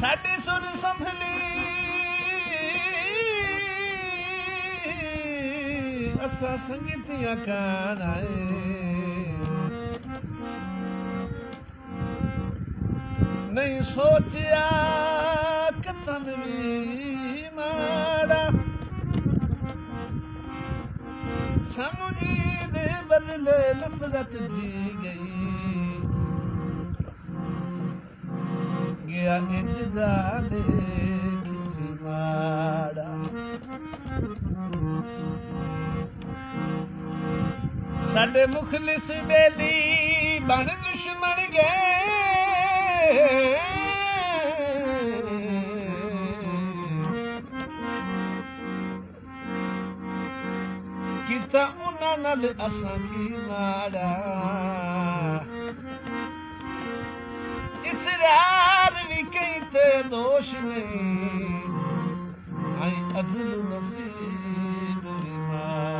साडी सुर संभली असा संगीतिया कान आए नहीं सोचिया कतन भी माड़ा सानू जी ने बदले नफरत जी गई गया इजदाले खिचवाड़ा साडे मुखलिस बेली बन दुश्मन गए किता उन्हां नाल असां की माड़ा इसरार भी कई ते दोष नहीं आई अज़ल नसीब भी माड़ा